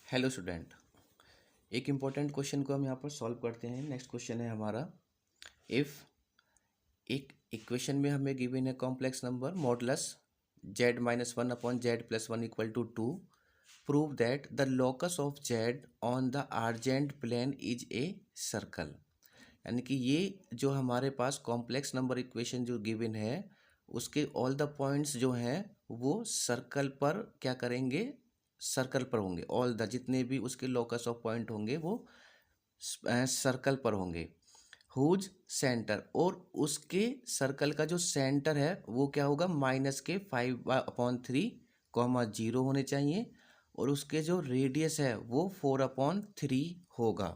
Hello student, एक important question को हम यहाँ पर सॉल्व करते हैं। नेक्स्ट क्वेश्चन है हमारा, इफ़ एक इक्वेशन में हमें गिवन है complex number modulus z minus one upon z plus one equal to two, prove that the locus of z on the Argand plane is a circle. यानी कि ये जो हमारे पास कॉम्प्लेक्स नंबर इक्वेशन जो गिवन है उसके ऑल द पॉइंट्स जो हैं वो सर्कल पर क्या करेंगे, सर्कल पर होंगे। ऑल द जितने भी उसके लोकस ऑफ पॉइंट होंगे वो सर्कल पर होंगे। हुज सेंटर, और उसके सर्कल का जो सेंटर है वो क्या होगा, माइनस के 5/3, 0 होने चाहिए, और उसके जो रेडियस है वो 4/3 होगा।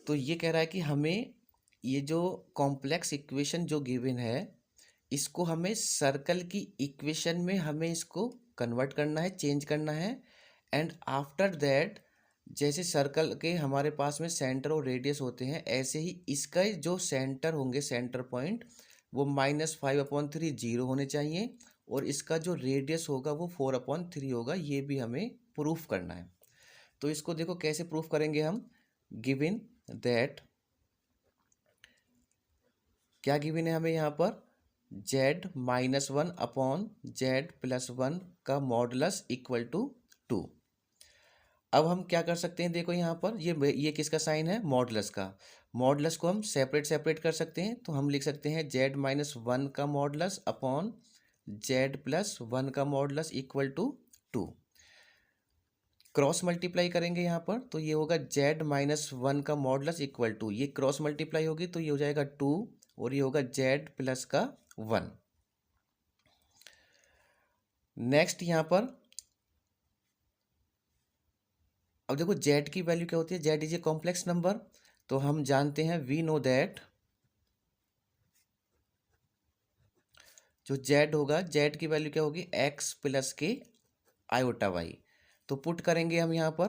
तो ये कह रहा है कि हमें ये जो कॉम्प्लेक्स इक्वेशन जो गिवन है इसको हमें सर्कल की इक्वेशन में हमें इसको कन्वर्ट करना है, चेंज करना है। एंड आफ्टर दैट जैसे सर्कल के हमारे पास में सेंटर और रेडियस होते हैं, ऐसे ही इसका जो सेंटर होंगे, सेंटर पॉइंट, वो -5/3 0 होने चाहिए, और इसका जो रेडियस होगा वो 4/3 होगा। ये भी हमें प्रूफ करना है। तो इसको देखो कैसे प्रूफ करेंगे हम। गिवन दैट, क्या गिवन है हमें यहाँ पर, z-1 अपॉन z+1 का मॉडुलस इक्वल टू 2। अब हम क्या कर सकते हैं, देखो यहाँ पर ये किसका साइन है, मॉडुलस का। मॉडुलस को हम सेपरेट सेपरेट कर सकते हैं, तो हम लिख सकते हैं z-1 का मॉडुलस अपॉन z+1 का modulus equal to 2। Cross multiply करेंगे यहाँ पर, तो ये होगा z-1 का मॉडुलस इक्वल टू, ये क्रॉस मल्टीप्लाई होगी तो ये हो जाएगा 2, और ये होगा z+1। नेक्स्ट यहाँ पर अब देखो z की वैल्यू क्या होती है, z is a complex number. तो हम जानते हैं, वी नो दैट जो z होगा, z की वैल्यू क्या होगी, x प्लस के आयोटा y। तो पुट करेंगे हम यहाँ पर,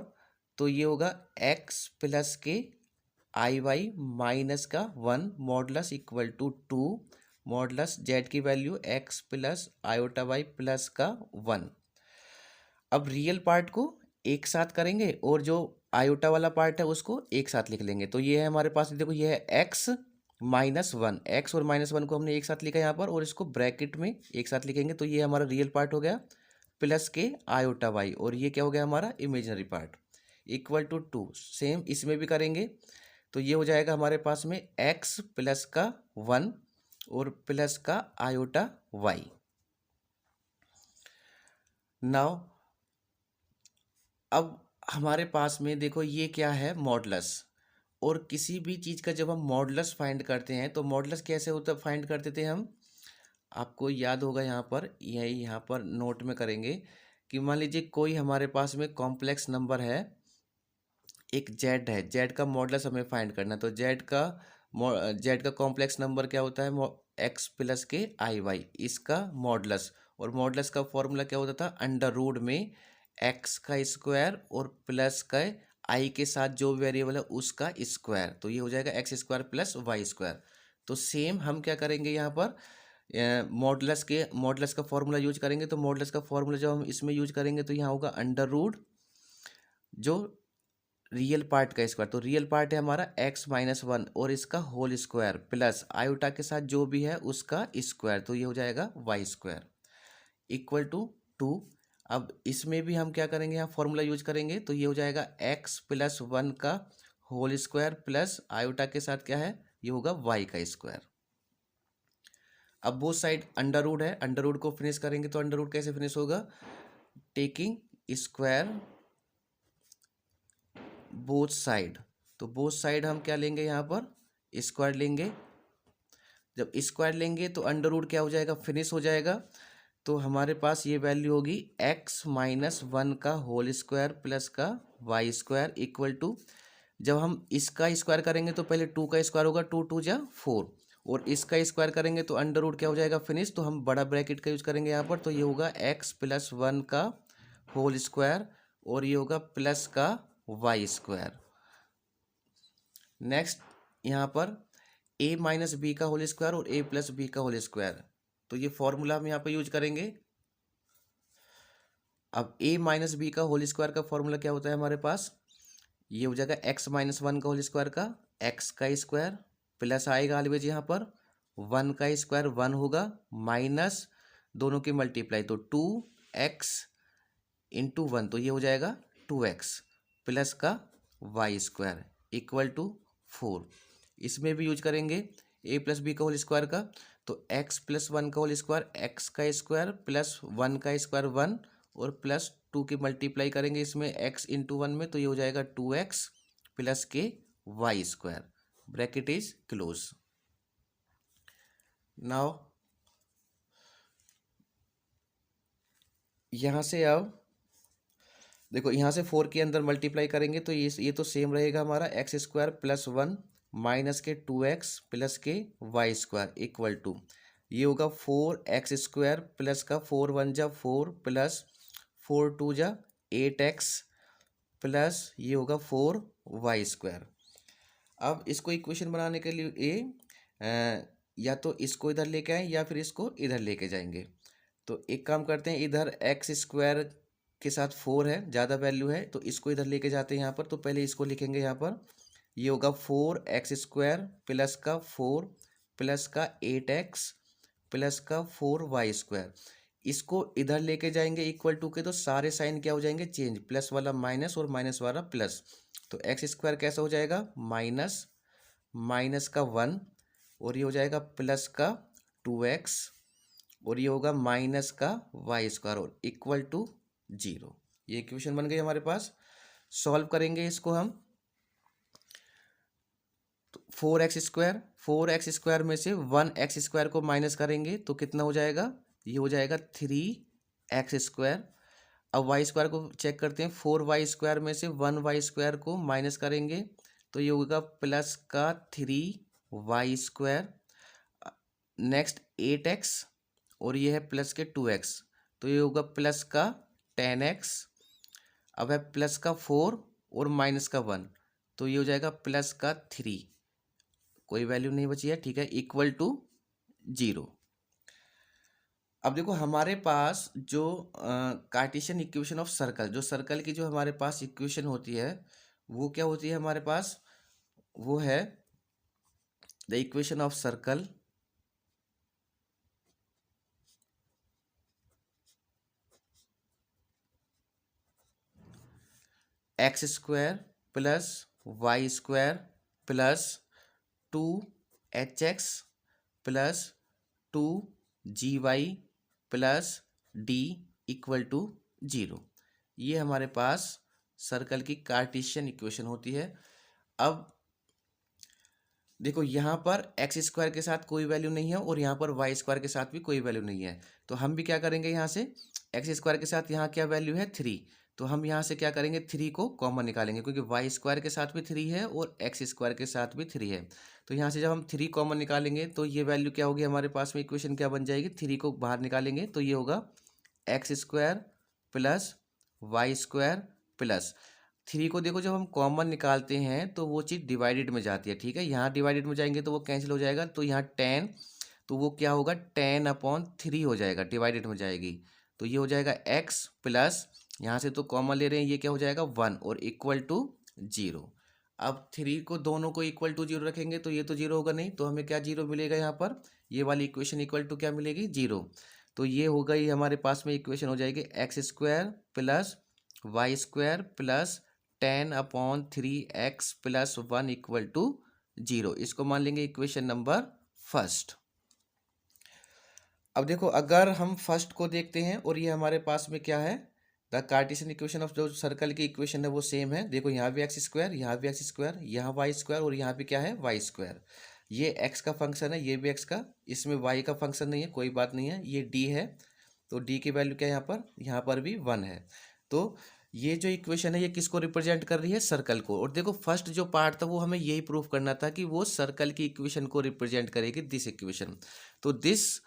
तो ये होगा x प्लस के आई वाई माइनस का 1 modulus equal to 2, modulus z की value x plus iota y plus का 1। अब रियल पार्ट को एक साथ करेंगे और जो आयोटा वाला पार्ट है उसको एक साथ लिख लेंगे। तो ये है हमारे पास, देखो ये है x-1, x और -1 को हमने एक साथ लिखा यहाँ पर, और इसको ब्रैकेट में एक साथ लिखेंगे। तो ये हमारा रियल पार्ट हो गया प्लस के आयोटा y, और ये क्या हो गया हमारा imaginary part, equal to 2। Same इसमें भी करेंगे, तो ये हो जाएगा हमारे पास में x प्लस का 1 और प्लस का आयोटा y। नाउ अब हमारे पास में देखो ये क्या है, मॉडुलस। और किसी भी चीज़ का जब हम मॉडुलस फाइंड करते हैं तो मॉडुलस कैसे होता फाइंड करते थे हम, आपको याद होगा यहाँ पर, यही यहाँ पर नोट में करेंगे कि मान लीजिए कोई हमारे पास में कॉम्प्लेक्स नंबर है, एक जेड है, जेड का मॉडुलस हमें फाइंड करना है। तो जेड का कॉम्प्लेक्स नंबर क्या होता है, एक्स प्लस के आई वाई, इसका मॉडुलस। और मॉडुलस का फॉर्मूला क्या होता था, अंडर रूट में एक्स का स्क्वायर और प्लस का आई के साथ जो वेरिएबल है उसका स्क्वायर। तो ये हो जाएगा x² प्लस वाई स्क्वायर। तो सेम हम क्या करेंगे यहाँ पर, मॉडुलस का फॉर्मूला यूज करेंगे। तो मॉडुलस का फॉर्मूला जब हम इसमें यूज करेंगे तो यहाँ होगा अंडर रूट जो रियल पार्ट का स्क्वायर। तो रियल पार्ट है हमारा x-1 और इसका होल स्क्वायर प्लस आयोटा के साथ जो भी है उसका स्क्वायर। तो ये हो जाएगा y² इक्वल टू 2। अब इसमें भी हम क्या करेंगे, यहाँ फॉर्मूला यूज करेंगे। तो ये हो जाएगा x+1 का होल स्क्वायर प्लस आयोटा के साथ क्या है, ये होगा y का स्क्वायर। अब बोथ साइड अंडर रूट है, अंडर रूट को फिनिश करेंगे। तो अंडर रूट कैसे फिनिश होगा, टेकिंग स्क्वायर बोथ साइड। तो बोथ साइड हम क्या लेंगे, यहाँ पर स्क्वायर लेंगे। जब स्क्वायर लेंगे तो अंडर रूट क्या हो जाएगा, फिनिश हो जाएगा। तो हमारे पास ये वैल्यू होगी x-1 का होल स्क्वायर प्लस का वाई स्क्वायर इक्वल टू, जब हम इसका स्क्वायर करेंगे तो पहले 2 का स्क्वायर होगा, 2×2=4, और इसका स्क्वायर करेंगे तो अंडर रूट क्या हो जाएगा, फिनिश। तो हम बड़ा ब्रैकेट का यूज करेंगे यहाँ पर। तो ये होगा x+1 का होल स्क्वायर और ये होगा प्लस का वाई स्क्वायर। नेक्स्ट यहाँ पर a-b का होल स्क्वायर और a+b का होल स्क्वायर। तो ये फॉर्मूला हम यहाँ पर यूज करेंगे। अब a माइनस बी का होल स्क्वायर का फॉर्मूला क्या होता है हमारे पास, ये हो जाएगा x माइनस वन का होल स्क्वायर का x का स्क्वायर प्लस आएगा ऑलवेज यहाँ पर वन का स्क्वायर वन होगा माइनस दोनों की मल्टीप्लाई तो 2x इंटू वन तो ये हो जाएगा 2x प्लस का वाई स्क्वायर इक्वल टू 4। इसमें भी यूज करेंगे a प्लस बी का होल स्क्वायर का, तो x प्लस वन का होल स्क्वायर x का स्क्वायर प्लस वन का स्क्वायर वन और प्लस टू की मल्टीप्लाई करेंगे इसमें x इंटू वन में तो ये हो जाएगा 2x प्लस के y square, bracket is close. Now यहाँ से अब देखो यहाँ से 4 के अंदर मल्टीप्लाई करेंगे तो ये तो सेम रहेगा हमारा x square plus one minus के 2x प्लस के वाई स्क्वायर इक्वल टू ये होगा 4x स्क्वायर प्लस का 4 वन जा 4 प्लस 4 टू जा 8x प्लस ये होगा 4y स्क्वायर। अब इसको इक्वेशन बनाने के लिए या तो इसको इधर लेके आए या फिर इसको इधर लेके जाएंगे। तो एक काम करते हैं, इधर एक्स स्क्वायर के साथ 4 है, ज़्यादा वैल्यू है तो इसको इधर लेके जाते हैं यहाँ पर। तो पहले इसको लिखेंगे यहाँ पर, ये होगा 4x स्क्वायर प्लस का 4 प्लस का 8x प्लस का 4y स्क्वायर। इसको इधर लेके जाएंगे इक्वल टू के, तो सारे साइन क्या हो जाएंगे चेंज, प्लस वाला माइनस और माइनस वाला प्लस। तो एक्स स्क्वायर कैसा हो जाएगा माइनस माइनस का 1 और ये हो जाएगा प्लस का 2x और ये होगा माइनस का वाई स्क्वायर और इक्वल टू 0। ये इक्वेशन बन गई हमारे पास। सॉल्व करेंगे इसको हम, तो 4x स्क्वायर में से 1x स्क्वायर को माइनस करेंगे तो कितना हो जाएगा, ये हो जाएगा 3x स्क्वायर। अब वाई स्क्वायर को चेक करते हैं, 4y स्क्वायर में से 1y स्क्वायर को माइनस करेंगे तो ये होगा प्लस का 3y स्क्वायर। नेक्स्ट 8x और ये है प्लस के 2x तो ये होगा प्लस का 10x। अब है प्लस का 4 और माइनस का 1 तो ये हो जाएगा प्लस का 3, कोई वैल्यू नहीं बची है, ठीक है, इक्वल टू 0। अब देखो हमारे पास जो कार्टेशियन इक्वेशन ऑफ सर्कल, जो सर्कल की जो हमारे पास इक्वेशन होती है वो क्या होती है हमारे पास, वो है the equation of circle x square plus y square plus 2hx plus 2gy plus d equal to 0। ये हमारे पास सर्कल की कार्टेशियन इक्वेशन होती है। अब देखो यहाँ पर एक्स स्क्वायर के साथ कोई वैल्यू नहीं है और यहाँ पर वाई स्क्वायर के साथ भी कोई वैल्यू नहीं है, तो हम भी क्या करेंगे, यहाँ से एक्स स्क्वायर के साथ यहाँ क्या वैल्यू है 3, तो हम यहाँ से क्या करेंगे 3 को कॉमन निकालेंगे क्योंकि वाई स्क्वायर के साथ भी 3 है और एक्स स्क्वायर के साथ भी 3 है। तो यहाँ से जब हम 3 कॉमन निकालेंगे तो ये वैल्यू क्या होगी हमारे पास में, इक्वेशन क्या बन जाएगी, 3 को बाहर निकालेंगे तो ये होगा x square plus y square plus 3 को देखो जब हम कॉमन निकालते हैं तो वो चीज़ डिवाइडेड में जाती है, ठीक है, यहाँ डिवाइडेड में जाएंगे तो वो कैंसिल हो जाएगा, तो यहाँ 10 तो वो क्या होगा 10/3 हो जाएगा, डिवाइडेड में जाएगी तो ये हो जाएगा x प्लस यहाँ से तो कॉमन ले रहे हैं, ये क्या हो जाएगा 1 और इक्वल टू 0। अब 3 को दोनों को इक्वल टू 0 रखेंगे तो ये तो 0 होगा नहीं, तो हमें क्या 0 मिलेगा यहाँ पर, ये वाली इक्वेशन इक्वल टू क्या मिलेगी 0। तो ये हो गई हमारे पास में इक्वेशन हो जाएगी x square plus y square plus 10/3x plus 1 equal to 0। इसको मान लेंगे इक्वेशन नंबर फर्स्ट। अब देखो अगर हम फर्स्ट को देखते हैं और ये हमारे पास में क्या है, द कार्टेशियन इक्वेशन ऑफ जो सर्कल की इक्वेशन है वो सेम है। देखो यहाँ भी एक्स स्क्वायर, यहाँ भी एक्स स्क्वायर, यहाँ वाई स्क्वायर और यहाँ भी क्या है वाई स्क्वायर। ये एक्स का फंक्शन है, ये भी एक्स का, इसमें वाई का फंक्शन नहीं है, कोई बात नहीं है। ये डी है तो डी की वैल्यू क्या है यहाँ पर भी 1 है। तो ये जो इक्वेशन है ये किसको रिप्रेजेंट कर रही है, सर्कल को। और देखो फर्स्ट जो पार्ट था वो हमें यही प्रूव करना था कि वो सर्कल की इक्वेशन को रिप्रेजेंट करेगी, दिस इक्वेशन। तो this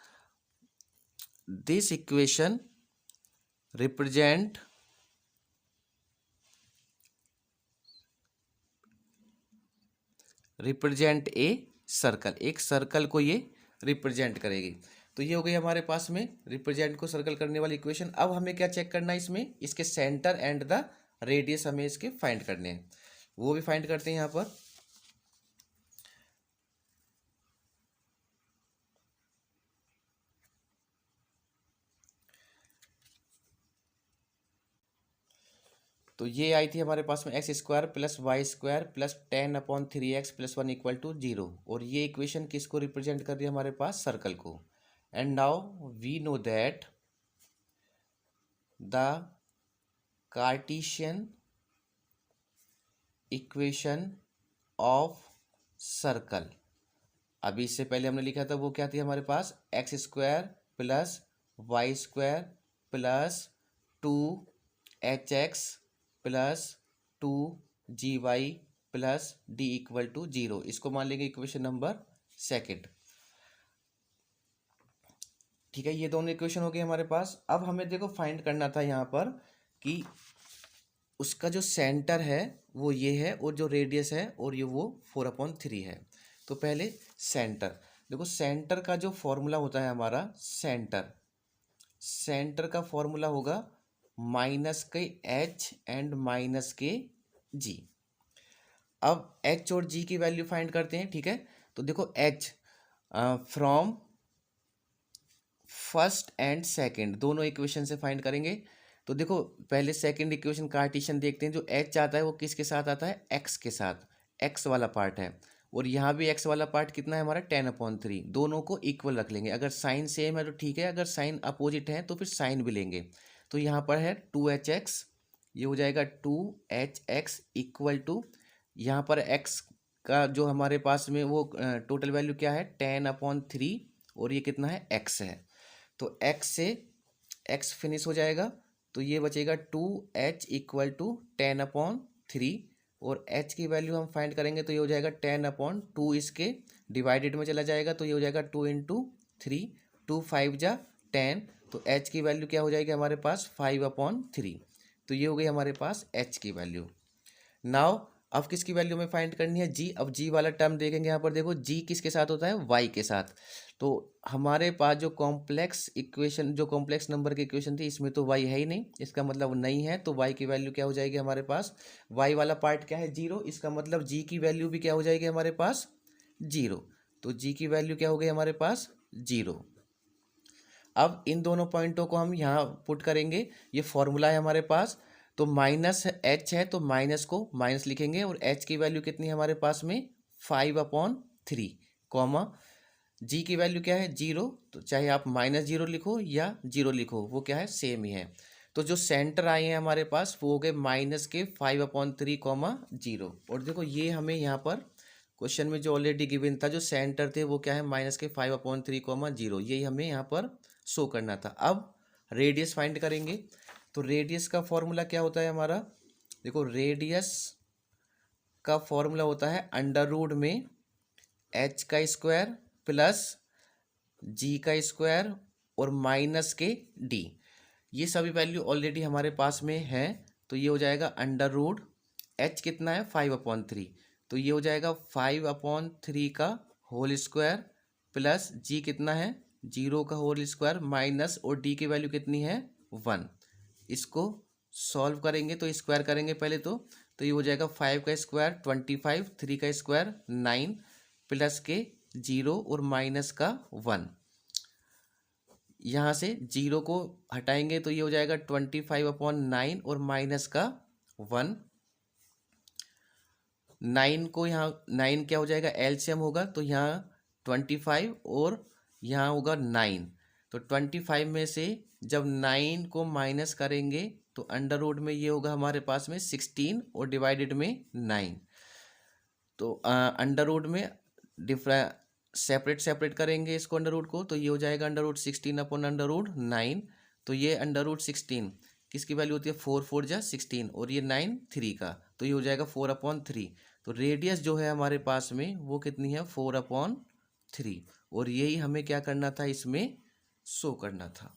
equation represent a circle, एक सर्कल को ये रिप्रेजेंट करेगी। तो ये हो गई हमारे पास में रिप्रेजेंट को सर्कल करने वाली इक्वेशन। अब हमें क्या चेक करना है इसमें, इसके सेंटर एंड द रेडियस हमें इसके फाइंड करने हैं, वो भी फाइंड करते हैं यहाँ पर। तो ये आई थी हमारे पास में x square plus y square plus 10/3x plus 1 equal to 0, और ये इक्वेशन किसको रिप्रेजेंट कर रही है हमारे पास, सर्कल को। And now we know that the Cartesian equation of circle, अभी इससे पहले हमने लिखा था वो क्या थी हमारे पास, x square plus y square plus 2hx plus 2gy plus d equal to 0। इसको मान लेंगे इक्वेशन नंबर सेकंड। ठीक है, ये दोनों इक्वेशन हो गई हमारे पास। अब हमें देखो फाइंड करना था यहाँ पर कि उसका जो सेंटर है वो ये है, और जो रेडियस है और ये वो 4/3 है। तो पहले सेंटर देखो, सेंटर का जो फॉर्मूला होता है हमारा, सेंटर का फॉर्मूला होगा माइनस के एच एंड माइनस के जी। अब एच और जी की वैल्यू फाइंड करते हैं। ठीक है, तो देखो H from first and second दोनों इक्वेशन से फाइंड करेंगे। तो देखो पहले सेकंड इक्वेशन कार्टेशियन देखते हैं, जो एच आता है वो किसके साथ आता है, एक्स के साथ, एक्स वाला पार्ट है, और यहाँ भी एक्स वाला पार्ट कितना है हमारा 10/3। दोनों को इक्वल रख लेंगे, अगर साइन सेम है तो ठीक है, अगर साइन अपोजिट है तो फिर साइन भी लेंगे। तो यहाँ पर है 2hx, ये हो जाएगा 2hx इक्वल टू, यहाँ पर x का जो हमारे पास में वो टोटल वैल्यू क्या है 10/3, और ये कितना है x है। तो x से x फिनिश हो जाएगा, तो ये बचेगा 2h इक्वल टू 10/3, और h की वैल्यू हम फाइंड करेंगे तो ये हो जाएगा 10/2, इसके डिवाइडेड में चला जाएगा तो ये हो जाएगा 2 × 3, 2 5 जा 10, तो h की वैल्यू क्या हो जाएगी हमारे पास 5/3। तो ये हो गई हमारे पास h की वैल्यू। नाउ अब किसकी वैल्यू में फाइंड करनी है, जी। अब जी वाला टर्म देखेंगे यहाँ पर, देखो जी किसके साथ होता है, y के साथ। तो हमारे पास जो कॉम्प्लेक्स इक्वेशन, जो कॉम्प्लेक्स नंबर की इक्वेशन थी, इसमें तो y है ही नहीं, इसका मतलब नहीं है, तो y की वैल्यू क्या हो जाएगी हमारे पास, y वाला पार्ट क्या है 0, इसका मतलब g की वैल्यू भी क्या हो जाएगी हमारे पास 0। तो g की वैल्यू क्या हो गई हमारे पास 0। अब इन दोनों पॉइंटों को हम यहाँ पुट करेंगे, ये फॉर्मूला है हमारे पास। तो माइनस एच है तो माइनस को माइनस लिखेंगे, और एच की वैल्यू कितनी है हमारे पास में 5/3, कॉमा जी की वैल्यू क्या है 0, तो चाहे आप -0 लिखो या 0 लिखो, वो क्या है सेम ही है। तो जो सेंटर आए हैं हमारे पास वो हो गए -5/3, 0। और देखो ये हमें यहाँ पर क्वेश्चन में जो ऑलरेडी गिवन था, जो सेंटर थे वो क्या है -5/3, 0, यही हमें यहाँ पर शो करना था। अब रेडियस फाइंड करेंगे। तो रेडियस का फॉर्मूला क्या होता है हमारा, देखो रेडियस का फॉर्मूला होता है अंडर रूट में h का स्क्वायर प्लस g का स्क्वायर और माइनस के d। ये सभी वैल्यू ऑलरेडी हमारे पास में है, तो ये हो जाएगा अंडर रूट, h कितना है 5/3, तो ये हो जाएगा 5/3 का होल स्क्वायर प्लस g कितना है 0 का होल स्क्वायर माइनस, और d की वैल्यू कितनी है 1। इसको सॉल्व करेंगे तो स्क्वायर करेंगे पहले, तो ये हो जाएगा 5 का स्क्वायर 25, 3 का स्क्वायर 9 प्लस के 0 और माइनस का 1। यहाँ से 0 को हटाएंगे तो ये हो जाएगा 25/9 और माइनस का 1। 9 को यहाँ 9 क्या हो जाएगा एलसीएम होगा, तो यहाँ 25 और यहाँ होगा 9, तो 25 में से जब 9 को माइनस करेंगे तो अंडर रूट में ये होगा हमारे पास में 16 और डिवाइडेड में 9। तो अंडर रूट में सेपरेट करेंगे इसको अंडर रूट को, तो ये हो जाएगा अंडर रूट 16/9। तो ये अंडर रूट 16 किसकी वैल्यू होती है 4 4 जा 16, और ये 9 3 का, तो ये हो जाएगा 4/3। तो रेडियस जो है हमारे पास में वो कितनी है 4/3, और यही हमें क्या करना था इसमें शो करना था।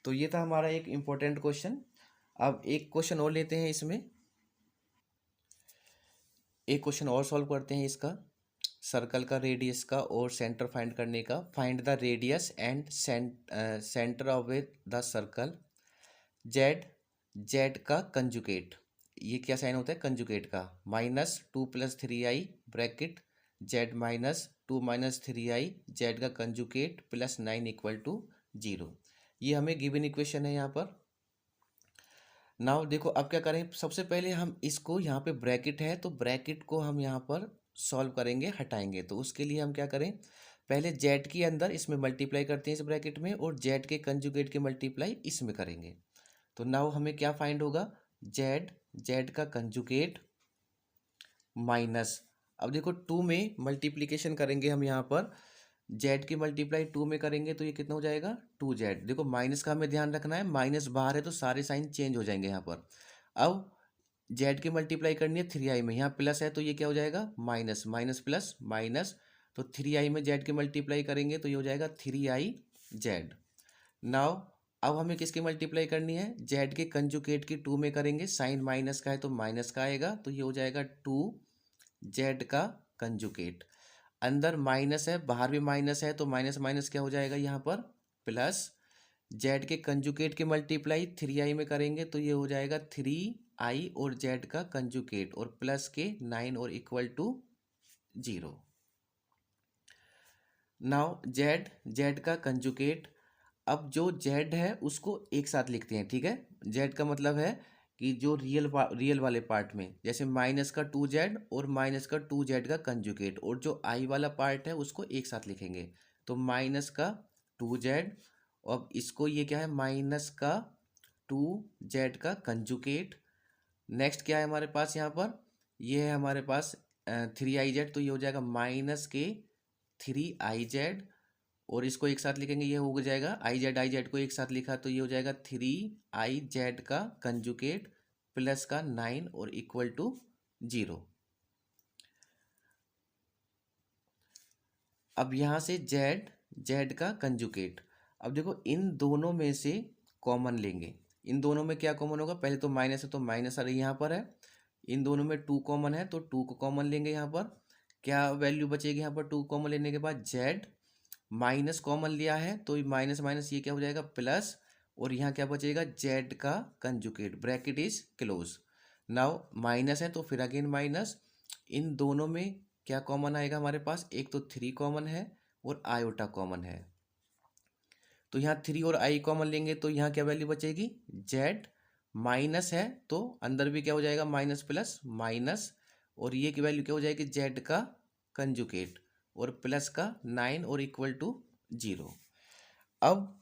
तो ये था हमारा एक इम्पोर्टेंट क्वेश्चन। अब एक क्वेश्चन और लेते हैं इसमें, एक क्वेश्चन और सॉल्व करते हैं इसका। सर्कल का रेडियस का और सेंटर फाइंड करने का, find the radius and centre of the circle. Z, z का कंजुगेट, ये क्या साइन होता है कंजुगेट का, -2 + 3i bracket Z -2 - 3i Z का कंजुगेट +9 = 0। ये हमें गिवन इक्वेशन है यहाँ पर। नाउ देखो अब क्या करें, सबसे पहले हम इसको यहाँ पे ब्रैकेट है तो ब्रैकेट को हम यहाँ पर सॉल्व करेंगे, हटाएंगे। तो उसके लिए हम क्या करें, पहले जेड के अंदर इसमें मल्टीप्लाई करते हैं इस ब्रैकेट में, और जेड के कंजुगेट के मल्टीप्लाई इसमें करेंगे। तो नाउ हमें क्या फाइंड होगा, जेड, जेड का कंजुगेट माइनस, अब देखो 2 में मल्टीप्लिकेशन करेंगे हम यहाँ पर, जेड की मल्टीप्लाई 2 में करेंगे तो ये कितना हो जाएगा 2z। देखो माइनस का हमें ध्यान रखना है, माइनस बाहर है तो सारे साइन चेंज हो जाएंगे यहाँ पर। अब जेड की मल्टीप्लाई करनी है 3i में, यहाँ प्लस है तो ये क्या हो जाएगा माइनस, माइनस प्लस माइनस, तो 3i में जेड की मल्टीप्लाई करेंगे तो ये हो जाएगा 3i z। नाउ अब हमें किसकी मल्टीप्लाई करनी है, जेड के कंजुगेट की 2 में करेंगे, साइन माइनस का है तो माइनस का आएगा, तो ये हो जाएगा 2z का कंजुगेट। अंदर माइनस है बाहर भी माइनस है तो माइनस माइनस क्या हो जाएगा यहाँ पर प्लस, जेड के कंजुगेट की मल्टीप्लाई 3i में करेंगे तो ये हो जाएगा 3i और जेड का कंजुगेट और प्लस के 9 और = 0। नाउ जेड, जेड का कंजुगेट, अब जो जेड है उसको एक साथ लिखते हैं, ठीक है। जेड का मतलब है कि जो रियल वाले पार्ट में, जैसे माइनस का 2z और माइनस का 2z का कंजुगेट, और जो आई वाला पार्ट है उसको एक साथ लिखेंगे, तो माइनस का 2z, अब इसको ये क्या है माइनस का 2z का कंजुगेट। नेक्स्ट क्या है हमारे पास यहाँ पर, ये है हमारे पास 3iz, तो ये हो जाएगा माइनस के 3iz, और इसको एक साथ लिखेंगे ये हो जाएगा आई जेड को एक साथ लिखा तो ये हो जाएगा 3i z का कंजुगेट प्लस का 9 और = 0। अब यहाँ से जेड, जेड का कंजुगेट, अब देखो इन दोनों में से कॉमन लेंगे, इन दोनों में क्या कॉमन होगा, पहले तो माइनस है तो माइनस आ रही यहाँ पर है, इन दोनों में 2 कॉमन है तो 2 को कॉमन लेंगे, यहाँ पर क्या वैल्यू बचेगी, यहाँ पर 2 कॉमन लेने के बाद जेड, माइनस कॉमन लिया है तो माइनस माइनस ये क्या हो जाएगा प्लस, और यहाँ क्या बचेगा जेड का conjugate, bracket is close. Now minus है तो फिर अगेन माइनस, इन दोनों में क्या कॉमन आएगा हमारे पास, एक तो 3 कॉमन है और आयोटा कॉमन है, तो यहाँ 3 और i कॉमन लेंगे तो यहाँ क्या वैल्यू बचेगी, जेड, माइनस है तो अंदर भी क्या हो जाएगा माइनस प्लस माइनस, और ये की वैल्यू क्या हो जाएगी जेड का कंजुगेट और प्लस का 9 और = 0। अब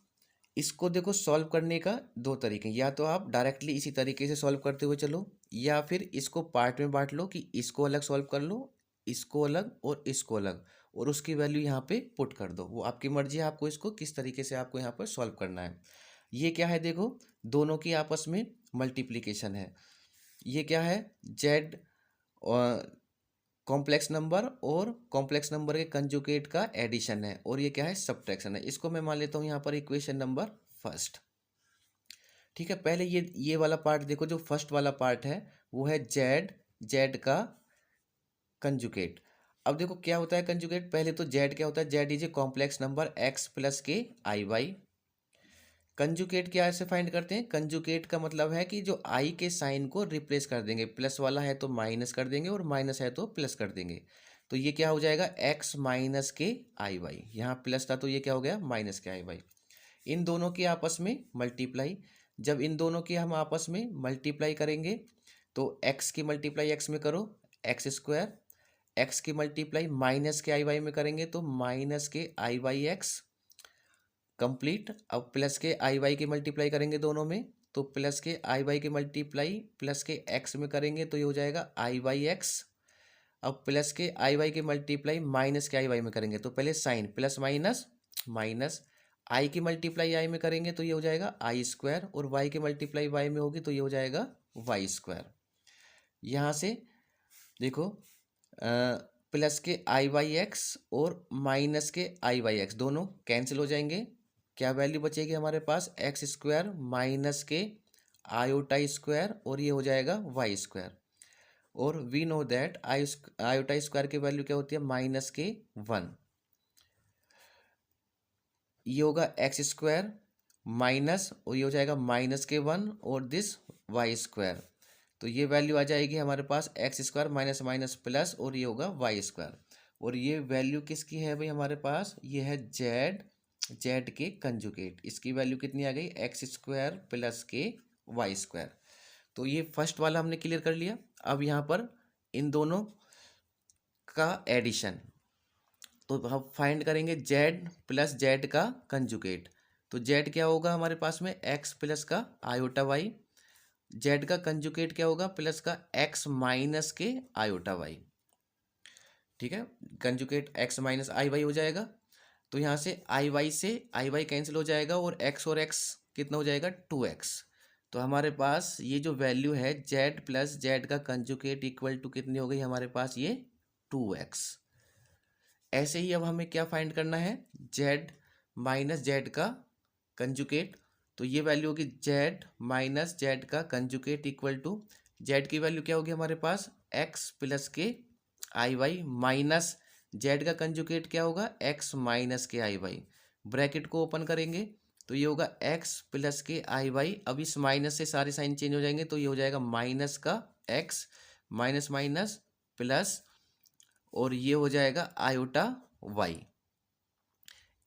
इसको देखो सॉल्व करने का 2 तरीके, या तो आप डायरेक्टली इसी तरीके से सॉल्व करते हुए चलो, या फिर इसको पार्ट में बांट लो कि इसको अलग सॉल्व कर लो, इसको अलग और इसको अलग, और उसकी वैल्यू यहाँ पे पुट कर दो, वो आपकी मर्जी है आपको इसको किस तरीके से आपको यहाँ पर सॉल्व करना है। ये क्या है देखो, दोनों की आपस में मल्टीप्लिकेशन है, ये क्या है जेड कॉम्प्लेक्स नंबर और कॉम्प्लेक्स नंबर के कंजुगेट का एडिशन है, और ये क्या है सब्ट्रैक्शन है। इसको मैं मान लेता हूँ यहाँ पर इक्वेशन नंबर फर्स्ट, ठीक है। पहले ये वाला पार्ट देखो, जो फर्स्ट वाला पार्ट है वो है जेड, जेड का कंजुगेट। अब देखो क्या होता है कंजुगेट, पहले तो जेड क्या होता है, Z is a complex number x + के i y। कंजुगेट क्या ऐसे फाइंड करते हैं, कंजुगेट का मतलब है कि जो आई के साइन को रिप्लेस कर देंगे, प्लस वाला है तो माइनस कर देंगे और माइनस है तो प्लस कर देंगे, तो ये क्या हो जाएगा x - के i y, यहाँ प्लस था तो ये क्या हो गया माइनस के i y। इन दोनों की आपस में मल्टीप्लाई, जब इन दोनों की हम आपस में मल्टीप्लाई करेंगे तो x की मल्टीप्लाई x में करो x², x की मल्टीप्लाई माइनस के i y में करेंगे तो माइनस के i/x कंप्लीट। अब प्लस के आई वाई की मल्टीप्लाई करेंगे दोनों में, तो प्लस के आई वाई की मल्टीप्लाई प्लस के एक्स में करेंगे तो ये हो जाएगा i/x। अब प्लस के आई वाई की मल्टीप्लाई माइनस के आई वाई में करेंगे तो पहले साइन प्लस माइनस माइनस, आई की मल्टीप्लाई आई में करेंगे तो ये हो जाएगा i², और वाई की मल्टीप्लाई वाई में होगी तो ये हो जाएगा y²। यहाँ से देखो प्लस के i/x और माइनस के i/x दोनों कैंसिल हो जाएंगे, क्या वैल्यू बचेगी हमारे पास x² माइनस के i/2 और ये हो जाएगा y²। और we know that iota square की वैल्यू क्या होती है -1। ये होगा एक्स स्क्वायर माइनस, और ये हो जाएगा -1 और दिस वाई स्क्वायर। तो ये वैल्यू आ जाएगी हमारे पास x square minus minus plus, और ये होगा वाई स्क्वायर। और ये वैल्यू किसकी है भाई हमारे पास, ये है जेड के कंजुगेट। इसकी वैल्यू कितनी आ गई, एक्स स्क्वायर प्लस के वाई स्क्वायर। तो ये फर्स्ट वाला हमने क्लियर कर लिया। अब यहाँ पर इन दोनों का एडिशन, तो हम फाइंड करेंगे जेड प्लस जेड का कंजुगेट। तो जेड क्या होगा हमारे पास में, एक्स प्लस का आयोटा वाई। जेड का कंजुगेट क्या होगा, प्लस का एक्स माइनस के आयोटा वाई। ठीक है, कंजुगेट एक्स माइनस आई वाई हो जाएगा। तो यहाँ से आई वाई कैंसिल हो जाएगा, और एक्स कितना हो जाएगा 2x। तो हमारे पास ये जो वैल्यू है जेड प्लस जेड का कंजुगेट इक्वल टू कितनी हो गई हमारे पास, ये 2x। ऐसे ही अब हमें क्या फाइंड करना है, जेड माइनस जेड का कंजुगेट। तो ये वैल्यू होगी जेड माइनस जेड का कंजुगेट इक्वल टू, जेड की वैल्यू क्या होगी हमारे पास, एक्स प्लस के आई वाई, माइनस जेड का कंजुगेट क्या होगा, एक्स माइनस के आई वाई। ब्रैकेट को ओपन करेंगे तो ये होगा एक्स प्लस के आई वाई। अब इस माइनस से सारे साइन चेंज हो जाएंगे, तो ये हो जाएगा माइनस का एक्स माइनस माइनस प्लस, और ये हो जाएगा आयोटा वाई।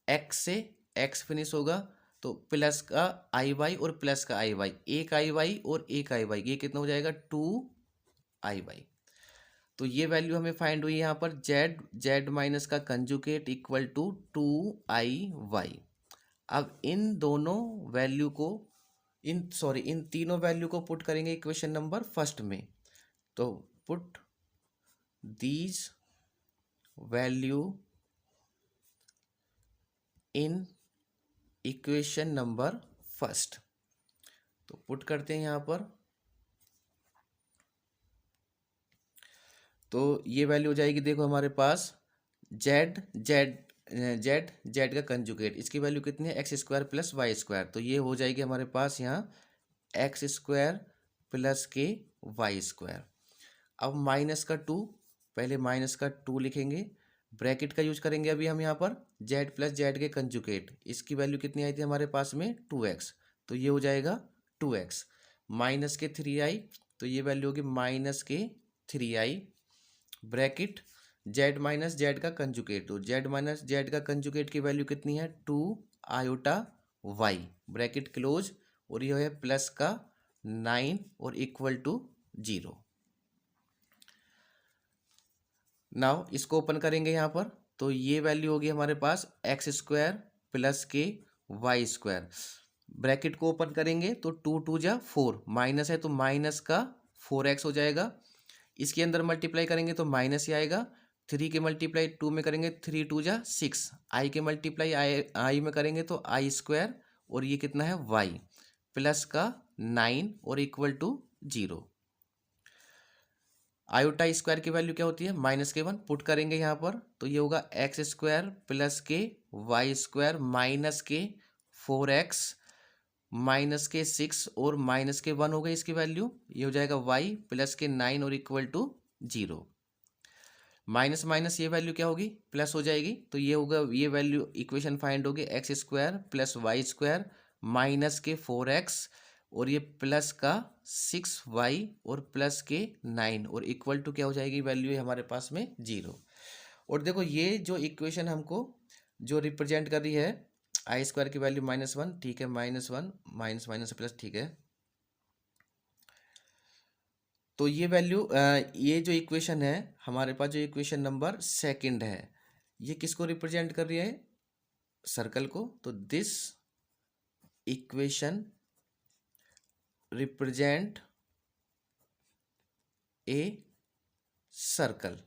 एक्स से एक्स फिनिश होगा, तो प्लस का आई वाई और प्लस का आई वाई, एक आई वाई और एक आई वाई, ये कितना हो जाएगा 2 आई वाई। तो ये वैल्यू हमें फाइंड हुई यहाँ पर, जेड माइनस का conjugate equal to 2 i y. अब इन दोनों वैल्यू को इन तीनों वैल्यू को पुट करेंगे इक्वेशन नंबर फर्स्ट में। तो put these value in equation number first. तो पुट करते हैं यहाँ पर, तो ये वैल्यू हो जाएगी, देखो हमारे पास जेड जेड जेड जेड का कंजुगेट, इसकी वैल्यू कितनी है, x square plus y square. तो ये हो जाएगी हमारे पास यहाँ एक्स स्क्वायर प्लस के वाई स्क्वायर। अब -2, पहले -2 लिखेंगे, ब्रैकेट का यूज करेंगे अभी हम यहाँ पर, जेड प्लस जेड के कंजुगेट, इसकी वैल्यू कितनी आई थी हमारे पास में 2x। तो ये हो जाएगा 2x माइनस के 3i, तो ये वैल्यू होगी -3i। Bracket Z minus Z का कंजुगेट, तो जेड माइनस जेड का कंजुगेट की वैल्यू कितनी है 2 वाई, ब्रैकेट क्लोज, और ये है प्लस का 9 और इक्वल टू 0। नाउ इसको ओपन करेंगे यहाँ पर, तो ये वैल्यू होगी हमारे पास एक्स स्क्वायर प्लस के वाई स्क्वायर। ब्रैकेट को ओपन करेंगे तो 2 2 जा 4, माइनस है तो माइनस का 4x हो जाएगा। इसके अंदर मल्टीप्लाई करेंगे तो माइनस ही आएगा। 3 के मल्टीप्लाई 2 में करेंगे 3 2 जा 6, आई के मल्टीप्लाई आई में करेंगे तो आई स्क्वायर, और ये कितना है वाई, प्लस का 9 और इक्वल टू 0। आयोटा स्क्वायर की वैल्यू क्या होती है -1, पुट करेंगे यहाँ पर, तो ये होगा एक्स स्क्वायर प्लस के वाई स्क्वायर माइनस के 4x माइनस के 6 और माइनस के 1 हो गई इसकी वैल्यू, ये हो जाएगा वाई प्लस के 9 और इक्वल टू 0। माइनस माइनस ये वैल्यू क्या होगी, प्लस हो जाएगी, तो ये होगा, ये वैल्यू इक्वेशन फाइंड होगी x square plus y square minus के 4x और ये प्लस का 6y और प्लस के 9 और इक्वल टू क्या हो जाएगी वैल्यू है हमारे पास में 0। और देखो ये जो इक्वेशन हमको जो रिप्रेजेंट कर रही है आई स्क्वायर की वैल्यू -1, ठीक है, -1 माइनस माइनस प्लस, ठीक है। तो ये वैल्यू ये जो इक्वेशन है हमारे पास, जो इक्वेशन नंबर सेकंड है, ये किसको रिप्रेजेंट कर रही है, सर्कल को। तो this equation represent a circle.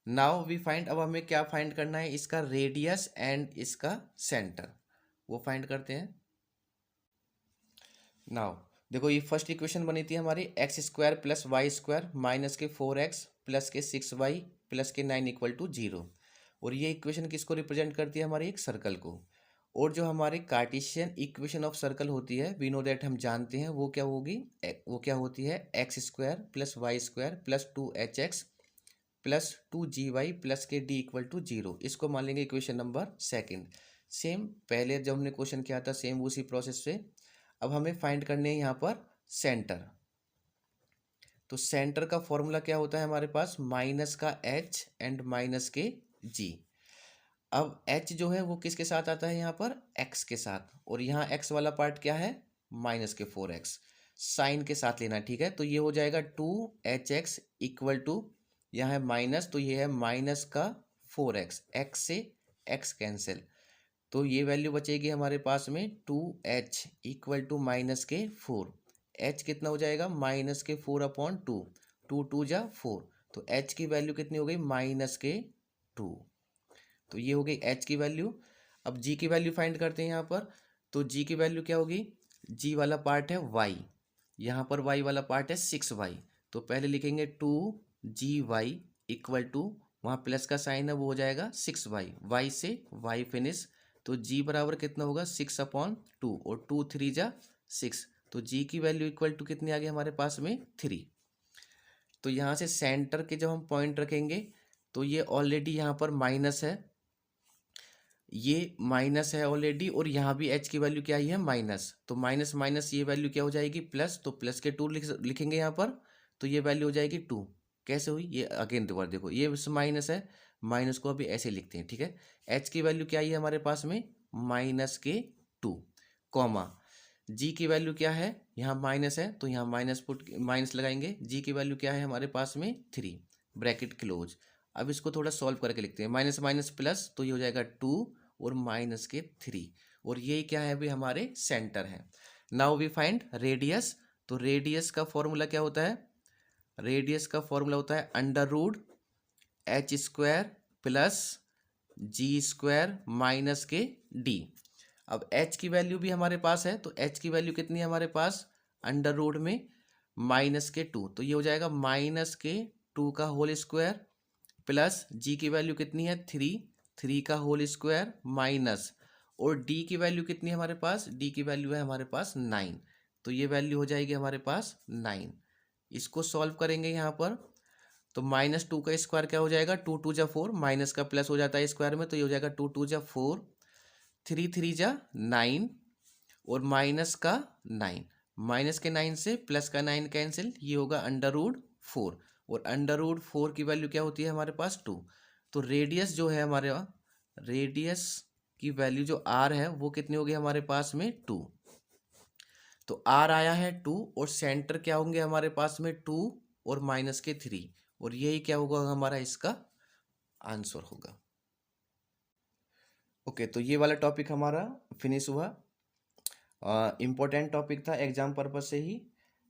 Now we find, अब हमें क्या फाइंड करना है, इसका रेडियस एंड इसका सेंटर, वो फाइंड करते हैं। नाउ देखो ये फर्स्ट इक्वेशन बनी थी हमारी x square plus y square minus के 4x प्लस के 6y प्लस के 9 इक्वल टू 0। और ये इक्वेशन किसको रिप्रेजेंट करती है, हमारी एक सर्कल को। और जो हमारी कार्टेशियन इक्वेशन ऑफ सर्कल होती है, वी नो दैट, हम जानते हैं वो क्या होगी, वो क्या होती है, x square plus y square plus 2hx plus 2gy plus के डी इक्वल टू 0। इसको मान लेंगे इक्वेशन नंबर सेकंड। सेम पहले जब हमने क्वेश्चन किया था, सेम उसी प्रोसेस से अब हमें फाइंड करने हैं यहाँ पर सेंटर। तो सेंटर का फॉर्मूला क्या होता है हमारे पास, माइनस का h एंड माइनस के g। अब h जो है वो किसके साथ आता है यहाँ पर, x के साथ, और यहाँ x वाला पार्ट क्या है, माइनस के 4x, साइन के साथ लेना है, ठीक है। तो ये हो जाएगा 2hx इक्वल टू, यहाँ है माइनस, तो ये है माइनस का 4x, x से x कैंसिल, तो ये वैल्यू बचेगी हमारे पास में 2h इक्वल टू माइनस के 4। h कितना हो जाएगा, माइनस के 4/2, 2 2 जा 4, तो h की वैल्यू कितनी हो गई, माइनस के 2। तो ये हो गई h की वैल्यू। अब g की वैल्यू फाइंड करते हैं यहाँ पर। तो g की वैल्यू क्या होगी, g वाला पार्ट है y, यहाँ पर y वाला पार्ट है 6y, तो पहले लिखेंगे 2gy इक्वल टू, वहाँ प्लस का साइन है वो हो जाएगा 6y, y से y फिनिश, तो g बराबर कितना होगा 6/2, और 2 3 जा 6, तो g की वैल्यू इक्वल टू कितनी आ गई हमारे पास में 3। तो यहाँ से सेंटर के जब हम पॉइंट रखेंगे तो ये ऑलरेडी यहाँ पर माइनस है, ये माइनस है ऑलरेडी, और यहाँ भी h की वैल्यू क्या आई है, माइनस, तो माइनस माइनस ये वैल्यू क्या हो जाएगी, प्लस, तो प्लस के 2 लिखेंगे यहाँ पर, तो ये वैल्यू हो जाएगी 2। कैसे हुई, ये अगेन दोबारा देखो, ये माइनस है, माइनस को अभी ऐसे लिखते हैं, ठीक है। h की वैल्यू क्या आई है हमारे पास में, माइनस के 2, कॉमा g की वैल्यू क्या है, यहाँ माइनस है तो यहाँ माइनस लगाएंगे, g की वैल्यू क्या है हमारे पास में 3, ब्रैकेट क्लोज। अब इसको थोड़ा सॉल्व करके लिखते हैं, माइनस माइनस प्लस, तो ये हो जाएगा 2 और माइनस के 3, और ये क्या है अभी हमारे सेंटर है। Now we find radius. तो रेडियस का फॉर्मूला क्या होता है, रेडियस का फॉर्मूला होता है √h² प्लस g² माइनस के d। अब h की वैल्यू भी हमारे पास है, तो h की वैल्यू कितनी है हमारे पास, अंडर रूट में माइनस के 2, तो ये हो जाएगा माइनस के 2 का होल स्क्वायर प्लस g की वैल्यू कितनी है 3, 3 का होल स्क्वायर माइनस, और d की वैल्यू कितनी है हमारे पास, d की वैल्यू है हमारे पास 9, तो ये वैल्यू हो जाएगी हमारे पास 9। इसको सॉल्व करेंगे यहाँ पर, तो -2 का स्क्वायर क्या हो जाएगा, 2 2 जा 4, माइनस का प्लस हो जाता है स्क्वायर में, तो ये हो जाएगा 2 2 जा 4, 3 3 जा 9, और माइनस का 9, माइनस के 9 से प्लस का 9 कैंसिल, ये होगा √4, और √4 की वैल्यू क्या होती है हमारे पास 2। तो रेडियस जो है हमारे, रेडियस की वैल्यू जो r है वो कितनी होगी हमारे पास में 2, तो r आया है 2, और सेंटर क्या होंगे हमारे पास में 2 और माइनस के 3, और यही क्या होगा हमारा इसका आंसर होगा। ओके, तो ये वाला टॉपिक हमारा फिनिश हुआ, इम्पोर्टेंट टॉपिक था एग्जाम पर्पज से ही।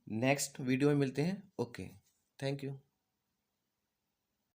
नेक्स्ट वीडियो में मिलते हैं। Okay, thank you.